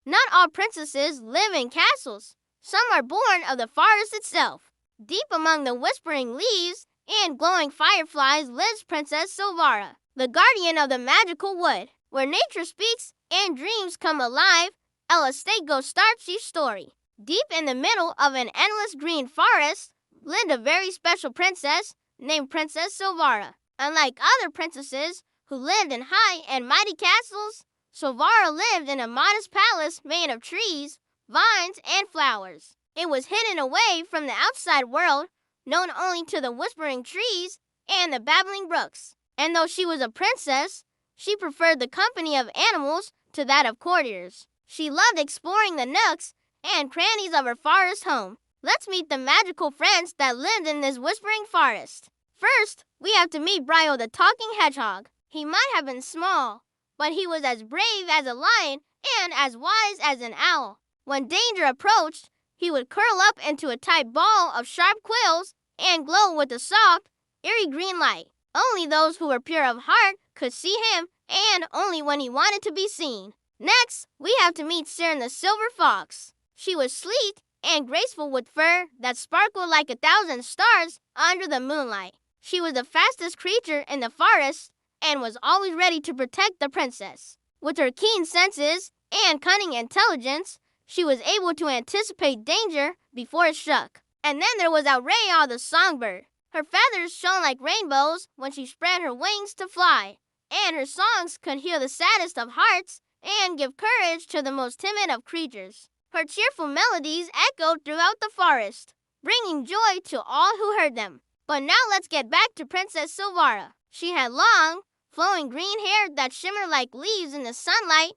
Not all princesses live in castles. Some are born of the forest itself. Deep among the whispering leaves and glowing fireflies lives Princess Sylvara, the guardian of the magical wood. Where nature speaks and dreams come alive, El Estego starts each story. Deep in the middle of an endless green forest lived a very special princess named Princess Sylvara. Unlike other princesses who lived in high and mighty castles, Sylvara lived in a modest palace made of trees, vines, and flowers. It was hidden away from the outside world, known only to the whispering trees and the babbling brooks. And though she was a princess, she preferred the company of animals to that of courtiers. She loved exploring the nooks and crannies of her forest home. Let's meet the magical friends that lived in this whispering forest. First, we have to meet Brio the Talking Hedgehog. He might have been small, but he was as brave as a lion and as wise as an owl. When danger approached, he would curl up into a tight ball of sharp quills and glow with a soft, eerie green light. Only those who were pure of heart could see him, and only when he wanted to be seen. Next, we have to meet Seren the Silver Fox. She was sleek and graceful with fur that sparkled like 1,000 stars under the moonlight. She was the fastest creature in the forest and was always ready to protect the princess. With her keen senses and cunning intelligence, she was able to anticipate danger before it struck. And then there was Aurea the Songbird. Her feathers shone like rainbows when she spread her wings to fly, and her songs could heal the saddest of hearts and give courage to the most timid of creatures. Her cheerful melodies echoed throughout the forest, bringing joy to all who heard them. But now let's get back to Princess Sylvara. She had long, flowing green hair that shimmered like leaves in the sunlight,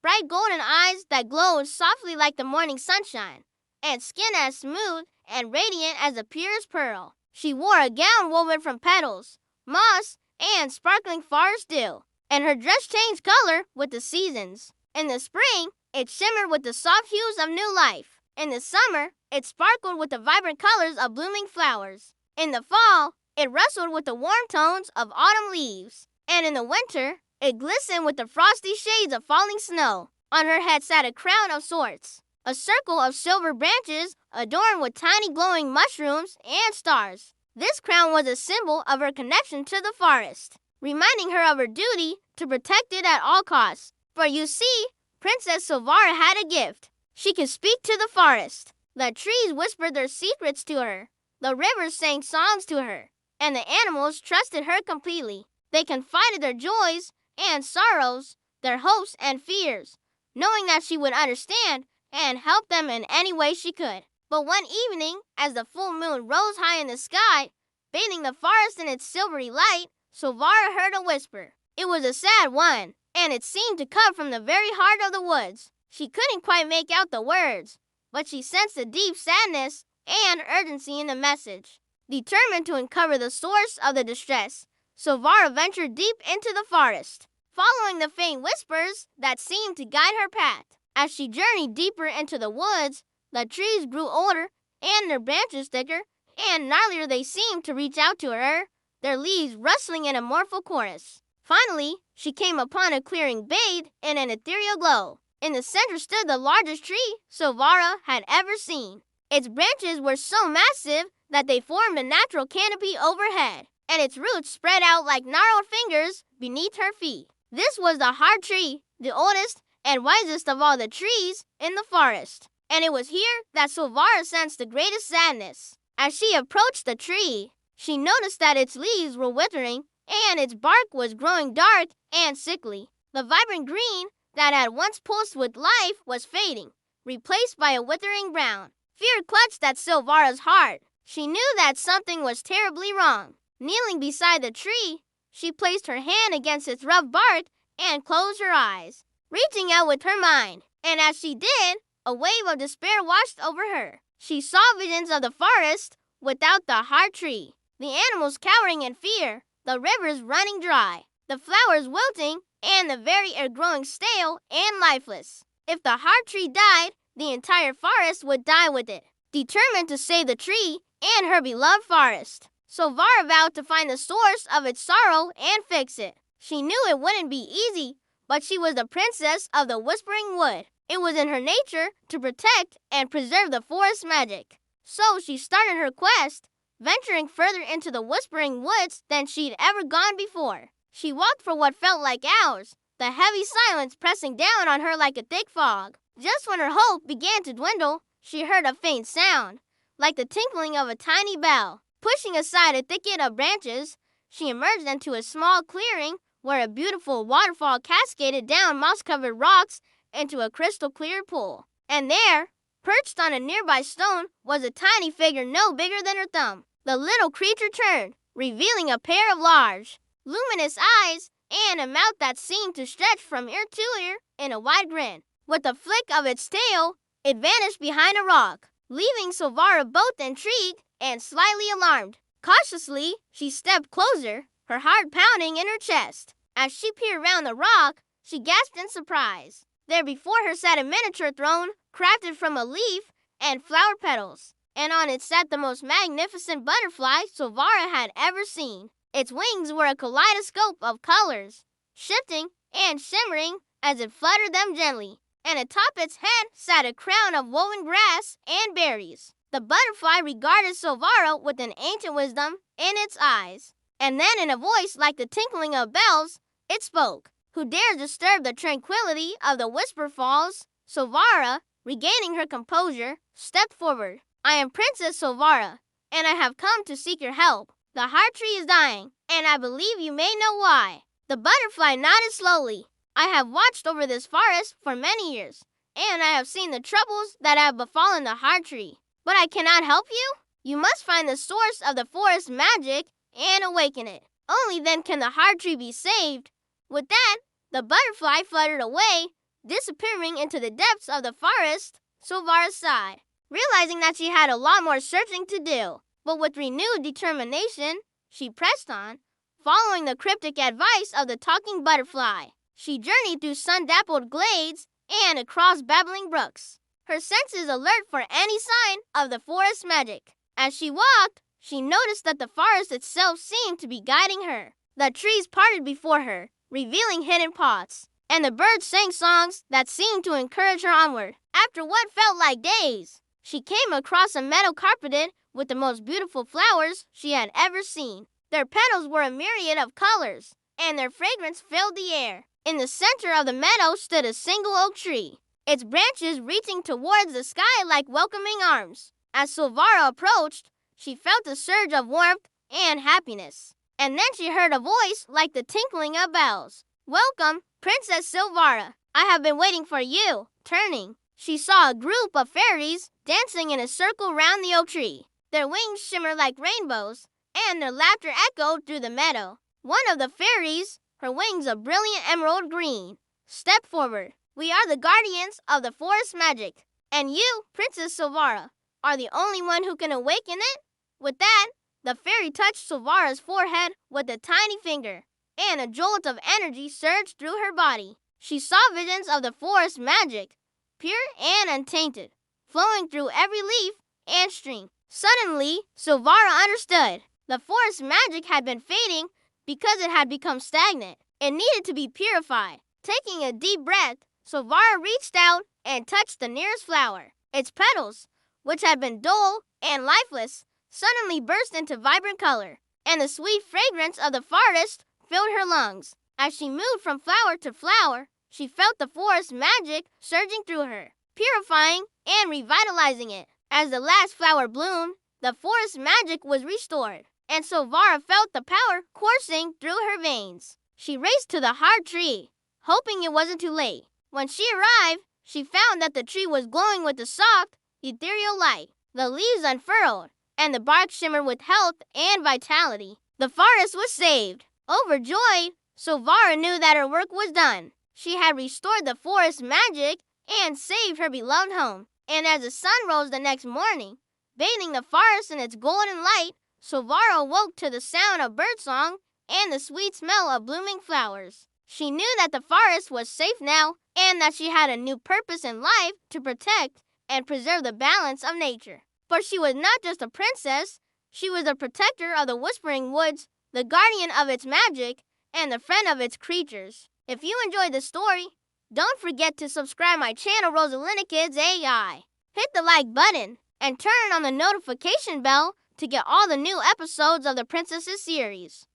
bright golden eyes that glowed softly like the morning sunshine, and skin as smooth and radiant as the purest pearl. She wore a gown woven from petals, moss, and sparkling forest dew, and her dress changed color with the seasons. In the spring, it shimmered with the soft hues of new life. In the summer, it sparkled with the vibrant colors of blooming flowers. In the fall, it rustled with the warm tones of autumn leaves. And in the winter, it glistened with the frosty shades of falling snow. On her head sat a crown of sorts, a circle of silver branches adorned with tiny glowing mushrooms and stars. This crown was a symbol of her connection to the forest, reminding her of her duty to protect it at all costs. For you see, Princess Sylvara had a gift. She could speak to the forest. The trees whispered their secrets to her. The rivers sang songs to her. And the animals trusted her completely. They confided their joys and sorrows, their hopes and fears, knowing that she would understand and help them in any way she could. But one evening, as the full moon rose high in the sky, bathing the forest in its silvery light, Sylvara heard a whisper. It was a sad one, and it seemed to come from the very heart of the woods. She couldn't quite make out the words, but she sensed a deep sadness and urgency in the message. Determined to uncover the source of the distress, Sylvara ventured deep into the forest, following the faint whispers that seemed to guide her path. As she journeyed deeper into the woods, the trees grew older and their branches thicker, and gnarlier they seemed to reach out to her, their leaves rustling in a mournful chorus. Finally, she came upon a clearing bathed in an ethereal glow. In the center stood the largest tree Sylvara had ever seen. Its branches were so massive that they formed a natural canopy overhead, and its roots spread out like gnarled fingers beneath her feet. This was the heart tree, the oldest and wisest of all the trees in the forest. And it was here that Sylvara sensed the greatest sadness. As she approached the tree, she noticed that its leaves were withering and its bark was growing dark and sickly. The vibrant green that had once pulsed with life was fading, replaced by a withering brown. Fear clutched at Sylvara's heart. She knew that something was terribly wrong. Kneeling beside the tree, she placed her hand against its rough bark and closed her eyes, reaching out with her mind. And as she did, a wave of despair washed over her. She saw visions of the forest without the heart tree, the animals cowering in fear, the rivers running dry, the flowers wilting, and the very air growing stale and lifeless. If the heart tree died, the entire forest would die with it. Determined to save the tree and her beloved forest, Sylvara vowed to find the source of its sorrow and fix it. She knew it wouldn't be easy, but she was the princess of the Whispering Wood. It was in her nature to protect and preserve the forest magic. So she started her quest, venturing further into the whispering woods than she'd ever gone before. She walked for what felt like hours, the heavy silence pressing down on her like a thick fog. Just when her hope began to dwindle, she heard a faint sound, like the tinkling of a tiny bell. Pushing aside a thicket of branches, she emerged into a small clearing where a beautiful waterfall cascaded down moss-covered rocks into a crystal-clear pool. And there, perched on a nearby stone, was a tiny figure no bigger than her thumb. The little creature turned, revealing a pair of large, luminous eyes and a mouth that seemed to stretch from ear to ear in a wide grin. With a flick of its tail, it vanished behind a rock, leaving Sylvara both intrigued and slightly alarmed. Cautiously, she stepped closer, her heart pounding in her chest. As she peered around the rock, she gasped in surprise. There before her sat a miniature throne, crafted from a leaf and flower petals, and on it sat the most magnificent butterfly Sylvara had ever seen. Its wings were a kaleidoscope of colors, shifting and shimmering as it fluttered them gently, and atop its head sat a crown of woven grass and berries. The butterfly regarded Sylvara with an ancient wisdom in its eyes, and then in a voice like the tinkling of bells, it spoke. Who dares disturb the tranquility of the Whisper Falls? Sylvara, regaining her composure, stepped forward. I am Princess Sylvara, and I have come to seek your help. The heart tree is dying, and I believe you may know why. The butterfly nodded slowly. I have watched over this forest for many years, and I have seen the troubles that have befallen the heart tree. But I cannot help you. You must find the source of the forest magic and awaken it. Only then can the heart tree be saved. With that, the butterfly fluttered away, disappearing into the depths of the forest. Sylvara sighed, realizing that she had a lot more searching to do. But with renewed determination, she pressed on, following the cryptic advice of the talking butterfly. She journeyed through sun-dappled glades and across babbling brooks, her senses alert for any sign of the forest magic. As she walked, she noticed that the forest itself seemed to be guiding her. The trees parted before her, revealing hidden paths, and the birds sang songs that seemed to encourage her onward. After what felt like days, she came across a meadow carpeted with the most beautiful flowers she had ever seen. Their petals were a myriad of colors, and their fragrance filled the air. In the center of the meadow stood a single oak tree, its branches reaching towards the sky like welcoming arms. As Sylvara approached, she felt a surge of warmth and happiness. And then she heard a voice like the tinkling of bells. Welcome, Princess Sylvara. I have been waiting for you. Turning, she saw a group of fairies dancing in a circle round the oak tree. Their wings shimmered like rainbows, and their laughter echoed through the meadow. One of the fairies, her wings a brilliant emerald green, stepped forward. We are the guardians of the forest magic, and you, Princess Sylvara, are the only one who can awaken it. With that, the fairy touched Sylvara's forehead with a tiny finger, and a jolt of energy surged through her body. She saw visions of the forest magic, pure and untainted, flowing through every leaf and stream. Suddenly, Sylvara understood. The forest magic had been fading because it had become stagnant. It needed to be purified. Taking a deep breath, Sylvara reached out and touched the nearest flower. Its petals, which had been dull and lifeless, suddenly burst into vibrant color, and the sweet fragrance of the forest filled her lungs. As she moved from flower to flower, she felt the forest magic surging through her, purifying and revitalizing it. As the last flower bloomed, the forest magic was restored, and Sylvara felt the power coursing through her veins. She raced to the heart tree, hoping it wasn't too late. When she arrived, she found that the tree was glowing with a soft, ethereal light. The leaves unfurled, and the bark shimmered with health and vitality. The forest was saved. Overjoyed, Sylvara knew that her work was done. She had restored the forest magic and saved her beloved home. And as the sun rose the next morning, bathing the forest in its golden light, Sylvara awoke to the sound of birdsong and the sweet smell of blooming flowers. She knew that the forest was safe now, and that she had a new purpose in life to protect and preserve the balance of nature. For she was not just a princess, she was the protector of the Whispering Woods, the guardian of its magic, and the friend of its creatures. If you enjoyed the story, Don't forget to subscribe my channel, Rosalinda Kids AI. Hit the like button and turn on the notification bell to get all the new episodes of the Princesses series.